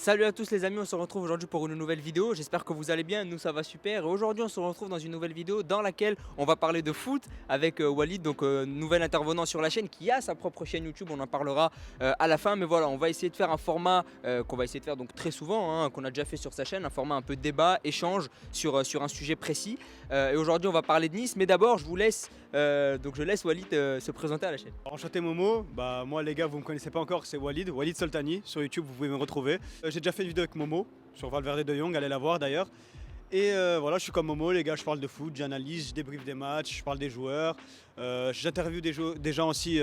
Salut à tous les amis, on se retrouve aujourd'hui pour une nouvelle vidéo. J'espère que vous allez bien, nous ça va super. Et aujourd'hui on se retrouve dans une nouvelle vidéo dans laquelle on va parler de foot avec Walid, donc nouvel intervenant sur la chaîne qui a sa propre chaîne YouTube. On en parlera à la fin, mais voilà, on va essayer de faire un format qu'on va essayer de faire donc très souvent, qu'on a déjà fait sur sa chaîne, un format un peu débat, échange sur un sujet précis. Et aujourd'hui on va parler de Nice, mais d'abord je vous laisse, donc je laisse Walid se présenter à la chaîne. Enchanté Momo, moi les gars vous me connaissez pas encore, c'est Walid Soltani, sur YouTube vous pouvez me retrouver. J'ai déjà fait une vidéo avec Momo sur Valverde de Jong, allez la voir d'ailleurs. Et voilà, je suis comme Momo les gars, je parle de foot, j'analyse, je débriefe des matchs, je parle des joueurs. J'interviewe des gens aussi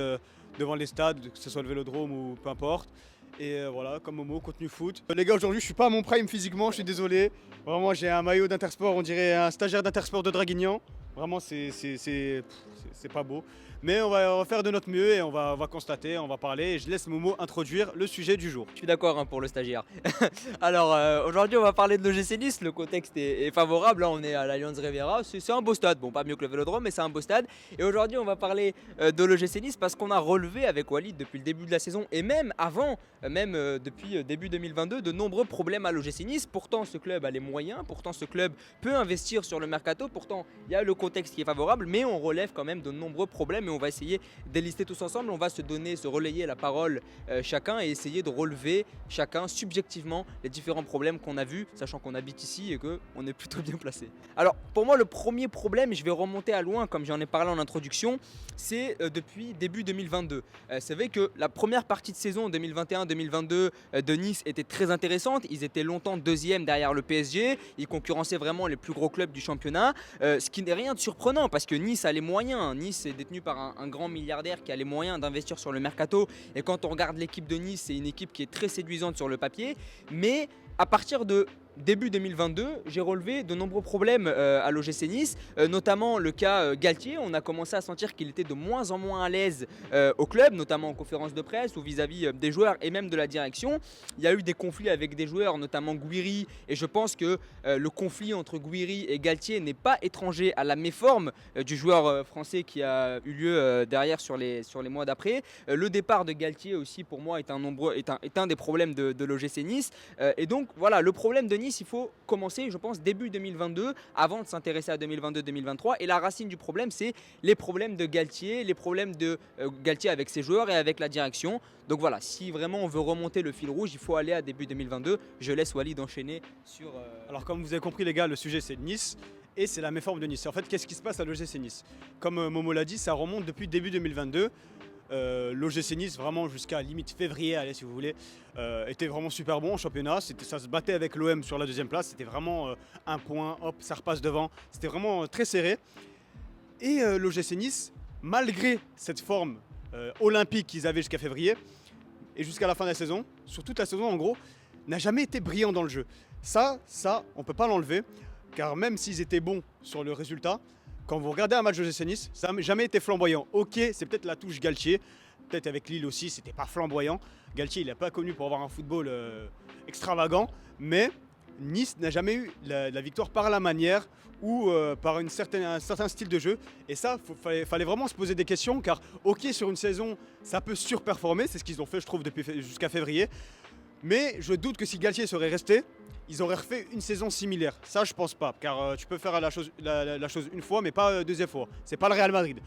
devant les stades, que ce soit le Vélodrome ou peu importe. Et voilà, comme Momo, contenu foot. Les gars, aujourd'hui je suis pas à mon prime physiquement, je suis désolé. Vraiment j'ai un maillot d'Intersport, on dirait un stagiaire d'Intersport de Draguignan. Vraiment c'est pas beau. Mais on va faire de notre mieux et on va constater, on va parler. Et je laisse Momo introduire le sujet du jour. Je suis d'accord pour le stagiaire. Alors aujourd'hui on va parler de l'OGC Nice, le contexte est favorable, là on est à l'Allianz Riviera, c'est un beau stade, bon pas mieux que le Vélodrome mais c'est un beau stade. Et aujourd'hui on va parler de l'OGC Nice parce qu'on a relevé avec Walid depuis le début de la saison et même avant, depuis début 2022, de nombreux problèmes à l'OGC Nice. Pourtant ce club a les moyens, pourtant ce club peut investir sur le mercato, pourtant il y a le contexte qui est favorable, mais on relève quand même de nombreux problèmes et on va essayer d'élister tous ensemble. On va se relayer la parole chacun et essayer de relever chacun subjectivement les différents problèmes qu'on a vus, sachant qu'on habite ici et qu'on est plutôt bien placé. Alors pour moi le premier problème, et je vais remonter à loin comme j'en ai parlé en introduction, c'est depuis début 2022. C'est vrai que la première partie de saison 2021-2022 de Nice était très intéressante. Ils étaient longtemps deuxième derrière le PSG, ils concurrençaient vraiment les plus gros clubs du championnat, ce qui n'est rien de surprenant parce que Nice a les moyens. Nice est détenu par un grand milliardaire qui a les moyens d'investir sur le mercato, et quand on regarde l'équipe de Nice, c'est une équipe qui est très séduisante sur le papier, mais à partir de début 2022, j'ai relevé de nombreux problèmes à l'OGC Nice, notamment le cas Galtier. On a commencé à sentir qu'il était de moins en moins à l'aise au club, notamment en conférence de presse ou vis-à-vis des joueurs et même de la direction. Il y a eu des conflits avec des joueurs, notamment Gouiri, et je pense que le conflit entre Gouiri et Galtier n'est pas étranger à la méforme du joueur français qui a eu lieu derrière sur les mois d'après. Le départ de Galtier aussi pour moi est un des problèmes de l'OGC Nice. Et donc voilà, le problème de Nice, il faut commencer, je pense, début 2022 avant de s'intéresser à 2022-2023. Et la racine du problème, c'est les problèmes de Galtier, les problèmes de Galtier avec ses joueurs et avec la direction. Donc voilà, si vraiment on veut remonter le fil rouge, il faut aller à début 2022. Je laisse Walid enchaîner sur... Alors comme vous avez compris les gars, le sujet c'est Nice. Et c'est la méforme de Nice. En fait, qu'est-ce qui se passe à l'OGC Nice? Comme Momo l'a dit, ça remonte depuis début 2022. L'OGC Nice, vraiment jusqu'à limite février, allez si vous voulez, était vraiment super bon en championnat. Ça se battait avec l'OM sur la deuxième place. C'était vraiment un point, hop, ça repasse devant. C'était vraiment très serré. Et l'OGC Nice, malgré cette forme olympique qu'ils avaient jusqu'à février et jusqu'à la fin de la saison, sur toute la saison en gros, n'a jamais été brillant dans le jeu. Ça, on ne peut pas l'enlever. Car même s'ils étaient bons sur le résultat, quand vous regardez un match de l'OGC Nice, ça n'a jamais été flamboyant. Ok, c'est peut-être la touche Galtier, peut-être avec Lille aussi, c'était pas flamboyant. Galtier, il n'est pas connu pour avoir un football extravagant, mais Nice n'a jamais eu la victoire par la manière ou par un certain style de jeu. Et ça, fallait vraiment se poser des questions, car ok, sur une saison, ça peut surperformer, c'est ce qu'ils ont fait, je trouve, jusqu'à février. Mais je doute que si Galtier serait resté, ils auraient refait une saison similaire. Ça, je pense pas, car tu peux faire la chose une fois, mais pas deuxième fois. C'est pas le Real Madrid.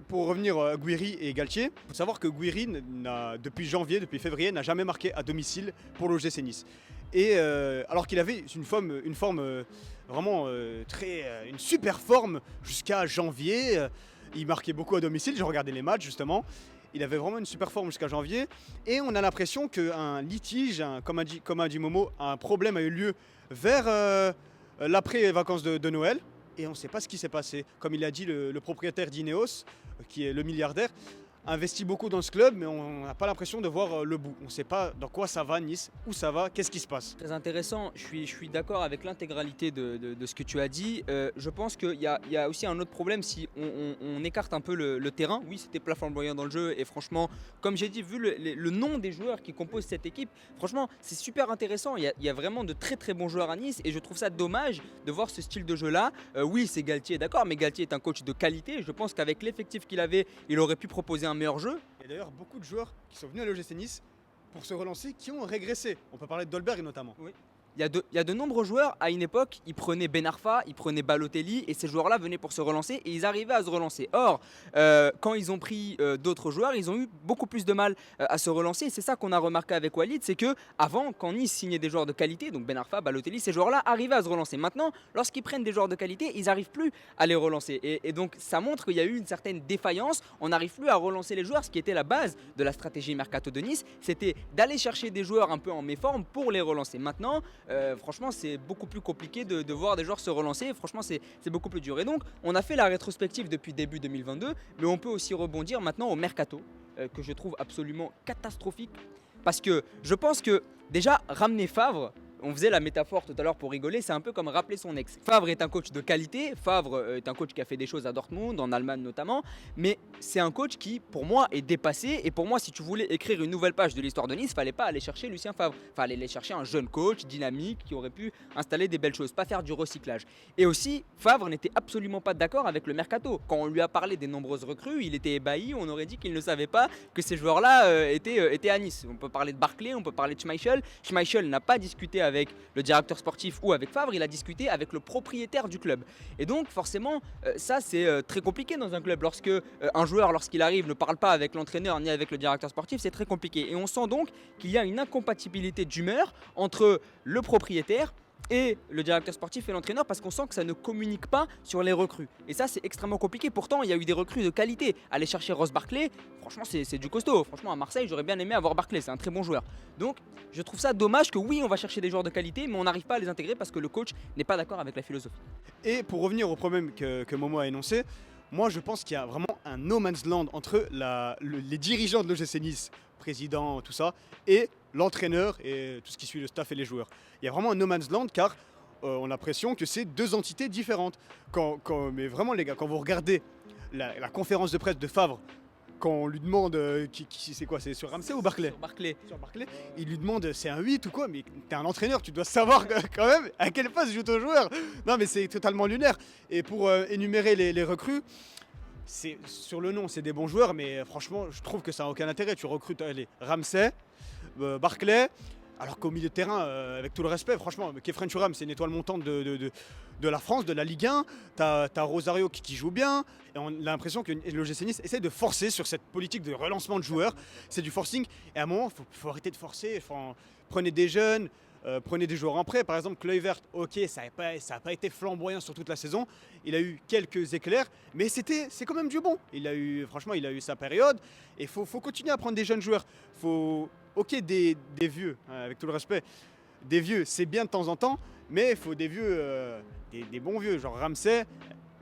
Pour revenir à Gouiri et Galtier, il faut savoir que Gouiri, depuis février, n'a jamais marqué à domicile pour l'OGC Nice. Et alors qu'il avait une forme vraiment une super forme jusqu'à janvier. Il marquait beaucoup à domicile, j'ai regardé les matchs justement. Il avait vraiment une super forme jusqu'à janvier. Et on a l'impression qu'un litige, comme a dit Momo, un problème a eu lieu vers l'après-vacances de Noël. Et on ne sait pas ce qui s'est passé. Comme il a dit le propriétaire d'Ineos, qui est le milliardaire, investit beaucoup dans ce club, mais on n'a pas l'impression de voir le bout. On ne sait pas dans quoi ça va Nice, où ça va, qu'est-ce qui se passe. Très intéressant, je suis d'accord avec l'intégralité de ce que tu as dit. Je pense qu'il y a aussi un autre problème si on écarte un peu le terrain. Oui, c'était plat flamboyant dans le jeu et franchement, comme j'ai dit, vu le nom des joueurs qui composent cette équipe, franchement, c'est super intéressant. Il y a vraiment de très très bons joueurs à Nice et je trouve ça dommage de voir ce style de jeu-là. Oui, c'est Galtier, d'accord, mais Galtier est un coach de qualité. Je pense qu'avec l'effectif qu'il avait, il aurait pu proposer un meilleur jeu. Et d'ailleurs, beaucoup de joueurs qui sont venus à l'OGC Nice pour se relancer qui ont régressé. On peut parler de Dolberg notamment. Il y a de nombreux joueurs, à une époque, ils prenaient Ben Arfa, ils prenaient Balotelli, et ces joueurs-là venaient pour se relancer, et ils arrivaient à se relancer. Or, quand ils ont pris d'autres joueurs, ils ont eu beaucoup plus de mal à se relancer, et c'est ça qu'on a remarqué avec Walid, c'est que avant, quand Nice signait des joueurs de qualité, donc Ben Arfa, Balotelli, ces joueurs-là arrivaient à se relancer. Maintenant, lorsqu'ils prennent des joueurs de qualité, ils n'arrivent plus à les relancer. Et donc, ça montre qu'il y a eu une certaine défaillance, on n'arrive plus à relancer les joueurs, ce qui était la base de la stratégie Mercato de Nice, c'était d'aller chercher des joueurs un peu en méforme pour les relancer. Maintenant, franchement, c'est beaucoup plus compliqué de voir des joueurs se relancer. Franchement, c'est beaucoup plus dur. Et donc, on a fait la rétrospective depuis début 2022, mais on peut aussi rebondir maintenant au mercato, que je trouve absolument catastrophique. Parce que je pense que déjà, ramener Favre, on faisait la métaphore tout à l'heure pour rigoler, c'est un peu comme rappeler son ex. Favre est un coach de qualité, Favre est un coach qui a fait des choses à Dortmund, en Allemagne notamment, mais c'est un coach qui, pour moi, est dépassé. Et pour moi, si tu voulais écrire une nouvelle page de l'histoire de Nice, fallait pas aller chercher Lucien Favre. Fallait aller chercher un jeune coach dynamique qui aurait pu installer des belles choses, pas faire du recyclage. Et aussi, Favre n'était absolument pas d'accord avec le mercato. Quand on lui a parlé des nombreuses recrues, il était ébahi, on aurait dit qu'il ne savait pas que ces joueurs-là étaient à Nice. On peut parler de Barclay, on peut parler de Schmeichel. Schmeichel n'a pas discuté avec le directeur sportif ou avec Favre, il a discuté avec le propriétaire du club. Et donc forcément, ça c'est très compliqué dans un club. Lorsque un joueur, lorsqu'il arrive, ne parle pas avec l'entraîneur ni avec le directeur sportif, c'est très compliqué. Et on sent donc qu'il y a une incompatibilité d'humeur entre le propriétaire et le directeur sportif et l'entraîneur, parce qu'on sent que ça ne communique pas sur les recrues. Et ça, c'est extrêmement compliqué. Pourtant, il y a eu des recrues de qualité. Aller chercher Ross Barclay, franchement, c'est du costaud. Franchement, à Marseille, j'aurais bien aimé avoir Barclay. C'est un très bon joueur. Donc, je trouve ça dommage que oui, on va chercher des joueurs de qualité, mais on n'arrive pas à les intégrer parce que le coach n'est pas d'accord avec la philosophie. Et pour revenir au problème que Momo a énoncé, moi je pense qu'il y a vraiment un no man's land entre les dirigeants de l'OGC Nice, président, tout ça, et l'entraîneur et tout ce qui suit le staff et les joueurs. Il y a vraiment un no man's land car on a l'impression que c'est deux entités différentes. Mais vraiment les gars, quand vous regardez la conférence de presse de Favre, quand on lui demande c'est quoi, c'est sur Ramsey ou Barclay ? Sur Barclay, il lui demande c'est un 8 ou quoi, mais t'es un entraîneur, tu dois savoir quand même à quelle phase joue ton joueur. Non mais c'est totalement lunaire. Et pour énumérer les recrues, sur le nom c'est des bons joueurs, mais franchement je trouve que ça n'a aucun intérêt. Tu recrutes Ramsey, Barclay, alors qu'au milieu de terrain, avec tout le respect, franchement, Kefren Thuram, c'est une étoile montante de la France, de la Ligue 1. T'as Rosario qui joue bien. Et on a l'impression que le GC Nice essaie de forcer sur cette politique de relancement de joueurs. C'est du forcing. Et à un moment, il faut arrêter de forcer. Prenez des jeunes, prenez des joueurs en prêt. Par exemple, Kluivert, ok, ça n'a pas été flamboyant sur toute la saison. Il a eu quelques éclairs, mais c'est quand même du bon. Franchement, il a eu sa période. Et il faut continuer à prendre des jeunes joueurs. Ok, des vieux, avec tout le respect, des vieux, c'est bien de temps en temps, mais il faut des vieux, des bons vieux. Genre Ramsey,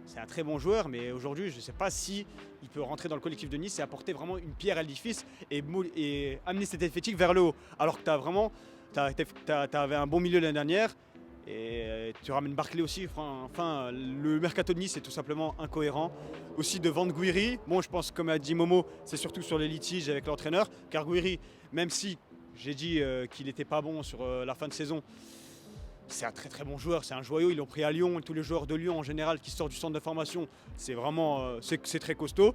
c'est un très bon joueur, mais aujourd'hui, je ne sais pas si il peut rentrer dans le collectif de Nice et apporter vraiment une pierre à l'édifice et amener cet effectif vers le haut. Alors que t'avais un bon milieu l'année dernière, et tu ramènes Barclay aussi. Enfin, le mercato de Nice est tout simplement incohérent. Aussi de vendre Gouiri. Bon, je pense, comme a dit Momo, c'est surtout sur les litiges avec l'entraîneur. Car Gouiri, même si j'ai dit qu'il n'était pas bon sur la fin de saison, c'est un très très bon joueur, c'est un joyau. Ils l'ont pris à Lyon. Tous les joueurs de Lyon en général qui sortent du centre de formation, c'est vraiment c'est très costaud.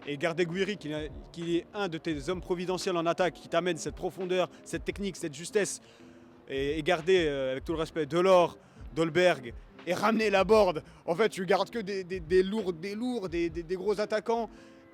Et garder Gouiri, qui est un de tes hommes providentiels en attaque, qui t'amène cette profondeur, cette technique, cette justesse. Et garder, avec tout le respect, Delors, Dolberg, et ramener Laborde. En fait, tu gardes que des lourds, des gros attaquants.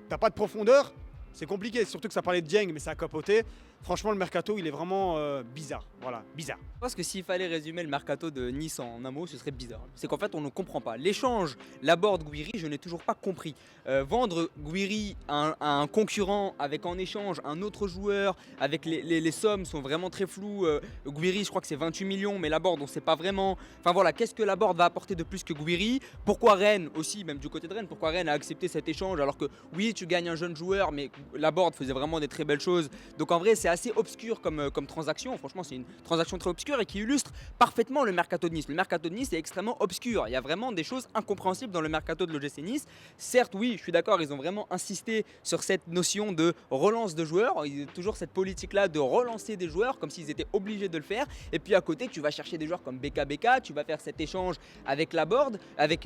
T'as pas de profondeur, c'est compliqué. Surtout que ça parlait de Dieng, mais ça a capoté. Franchement, le mercato, il est vraiment bizarre. Voilà, bizarre. Je pense que s'il fallait résumer le mercato de Nice en un mot, ce serait bizarre. C'est qu'en fait, on ne comprend pas. L'échange Laborde-Gouiri, je n'ai toujours pas compris. Vendre Gouiri à un concurrent avec en échange un autre joueur, avec les sommes sont vraiment très floues. Gouiri, je crois que c'est 28 millions, mais Laborde, on ne sait pas vraiment. Enfin voilà, qu'est-ce que Laborde va apporter de plus que Gouiri ? Pourquoi Rennes aussi, même du côté de Rennes, pourquoi Rennes a accepté cet échange alors que oui, tu gagnes un jeune joueur, mais Laborde faisait vraiment des très belles choses. Donc en vrai, c'est assez obscur comme transaction. Franchement, c'est une transaction très obscure et qui illustre parfaitement le mercato de Nice. Le mercato de Nice est extrêmement obscur. Il y a vraiment des choses incompréhensibles dans le mercato de l'OGC Nice. Certes, oui, je suis d'accord, ils ont vraiment insisté sur cette notion de relance de joueurs. Il y a toujours cette politique-là de relancer des joueurs comme s'ils étaient obligés de le faire. Et puis à côté, tu vas chercher des joueurs comme BKBK, tu vas faire cet échange avec Laborde, avec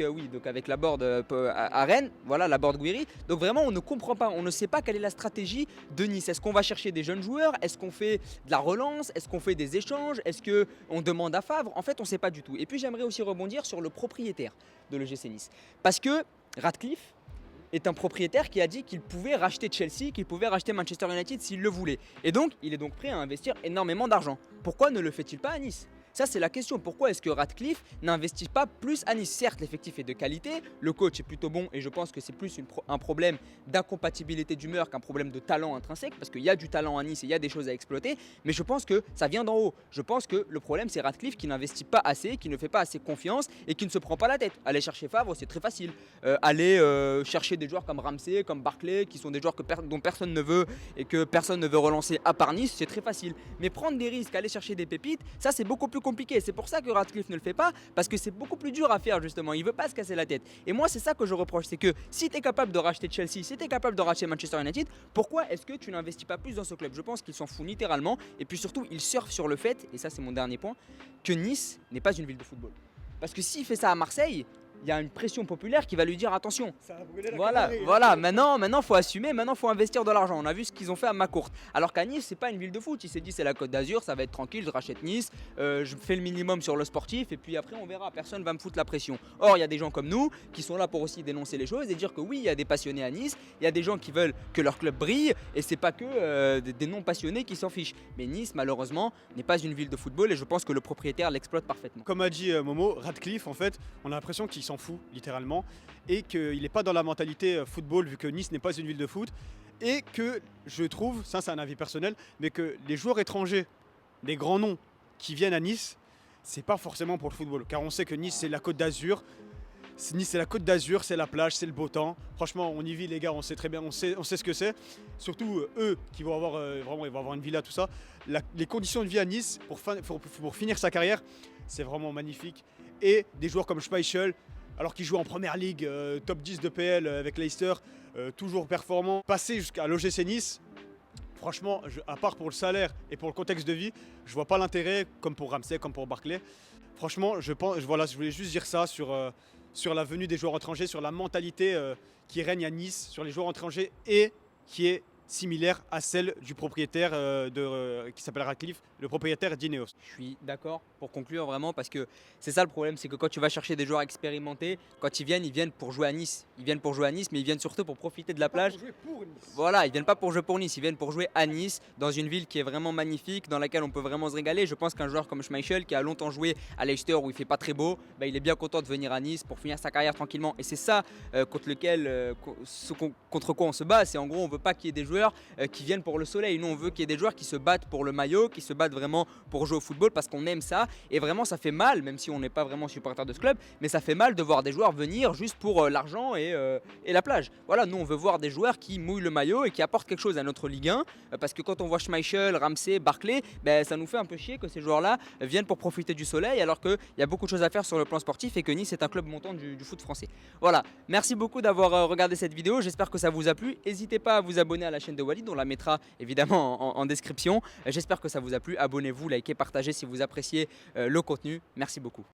Laborde à Rennes. Voilà, Laborde Gouiri. Donc vraiment, on ne comprend pas, on ne sait pas quelle est la stratégie de Nice. Est-ce qu'on va chercher des jeunes joueurs? joueurs? Est-ce qu'on fait de la relance? Est-ce qu'on fait des échanges? Est-ce qu'on demande à Favre? En fait, on ne sait pas du tout. Et puis j'aimerais aussi rebondir sur le propriétaire de l'OGC Nice. Parce que Ratcliffe est un propriétaire qui a dit qu'il pouvait racheter Chelsea, qu'il pouvait racheter Manchester United s'il le voulait. Et donc, il est donc prêt à investir énormément d'argent. Pourquoi ne le fait-il pas à Nice? Ça, c'est la question. Pourquoi est-ce que Ratcliffe n'investit pas plus à Nice? Certes, l'effectif est de qualité, le coach est plutôt bon et je pense que c'est plus un problème d'incompatibilité d'humeur qu'un problème de talent intrinsèque parce qu'il y a du talent à Nice et il y a des choses à exploiter. Mais je pense que ça vient d'en haut. Je pense que le problème, c'est Ratcliffe qui n'investit pas assez, qui ne fait pas assez confiance et qui ne se prend pas la tête. Aller chercher Favre, c'est très facile. Aller chercher des joueurs comme Ramsey, comme Barkley, qui sont des joueurs dont personne ne veut et que personne ne veut relancer à part Nice, c'est très facile. Mais prendre des risques, aller chercher des pépites, ça c'est beaucoup plus compliqué. C'est pour ça que Ratcliffe ne le fait pas, parce que c'est beaucoup plus dur à faire justement. Il veut pas se casser la tête. Et moi, c'est ça que je reproche, c'est que si tu es capable de racheter Chelsea, si tu es capable de racheter Manchester United, pourquoi est-ce que tu n'investis pas plus dans ce club? Je pense qu'il s'en fout littéralement. Et puis surtout, il surfe sur le fait, et ça c'est mon dernier point, que Nice n'est pas une ville de football. Parce que s'il fait ça à Marseille, il y a une pression populaire qui va lui dire attention. Ça va brûler la Voilà, Canarie, voilà. Maintenant, faut assumer. Maintenant, faut investir de l'argent. On a vu ce qu'ils ont fait à Macourt. Alors qu'à Nice, c'est pas une ville de foot. Il s'est dit c'est la Côte d'Azur, ça va être tranquille. Je rachète Nice, je fais le minimum sur le sportif et puis après on verra. Personne va me foutre la pression. Or, il y a des gens comme nous qui sont là pour aussi dénoncer les choses et dire que oui, il y a des passionnés à Nice. Il y a des gens qui veulent que leur club brille et c'est pas que des non passionnés qui s'en fichent. Mais Nice, malheureusement, n'est pas une ville de football et je pense que le propriétaire l'exploite parfaitement. Comme a dit Momo, Ratcliffe, en fait, on a l'impression qu'il s'en fout, littéralement, et qu'il n'est pas dans la mentalité football, vu que Nice n'est pas une ville de foot, et que je trouve, ça c'est un avis personnel, mais que les joueurs étrangers, des grands noms qui viennent à Nice, c'est pas forcément pour le football, car on sait que Nice c'est la Côte d'Azur. Nice c'est la Côte d'Azur, c'est la plage, c'est le beau temps. Franchement, on y vit les gars, on sait très bien, on sait ce que c'est. Surtout eux qui vont avoir vraiment, ils vont avoir une villa, tout ça. Les conditions de vie à Nice pour finir sa carrière, c'est vraiment magnifique. Et des joueurs comme Schmeichel, alors qu'il joue en première ligue, top 10 de PL avec Leicester, toujours performant, passer jusqu'à l'OGC Nice. Franchement, à part pour le salaire et pour le contexte de vie, je vois pas l'intérêt, comme pour Ramsey, comme pour Barkley. Franchement, je voulais juste dire ça sur la venue des joueurs étrangers, sur la mentalité qui règne à Nice, sur les joueurs étrangers et qui est similaire à celle du propriétaire qui s'appelle Ratcliffe, le propriétaire d'Ineos. Je suis d'accord pour conclure vraiment parce que c'est ça le problème, c'est que quand tu vas chercher des joueurs expérimentés, quand ils viennent pour jouer à Nice. Ils viennent pour jouer à Nice, mais ils viennent surtout pour profiter de la plage. Pour jouer pour Nice. Voilà, ils viennent pas pour jouer pour Nice, ils viennent pour jouer à Nice, dans une ville qui est vraiment magnifique, dans laquelle on peut vraiment se régaler. Je pense qu'un joueur comme Schmeichel, qui a longtemps joué à Leicester où il fait pas très beau, bah, il est bien content de venir à Nice pour finir sa carrière tranquillement. Et c'est ça contre quoi on se bat. C'est en gros, on veut pas qu'il y ait des joueurs qui viennent pour le soleil. Nous, on veut qu'il y ait des joueurs qui se battent pour le maillot, qui se battent vraiment pour jouer au football parce qu'on aime ça. Et vraiment, ça fait mal, même si on n'est pas vraiment supporter de ce club, mais ça fait mal de voir des joueurs venir juste pour l'argent et la plage. Voilà, nous, on veut voir des joueurs qui mouillent le maillot et qui apportent quelque chose à notre Ligue 1. Parce que quand on voit Schmeichel, Ramsey, Barkley, ben, ça nous fait un peu chier que ces joueurs-là viennent pour profiter du soleil alors qu'il y a beaucoup de choses à faire sur le plan sportif et que Nice est un club montant du foot français. Voilà, merci beaucoup d'avoir regardé cette vidéo. J'espère que ça vous a plu. N'hésitez pas à vous abonner à la chaîne de Walid, on la mettra évidemment en description. J'espère que ça vous a plu. Abonnez-vous, likez, partagez si vous appréciez le contenu. Merci beaucoup.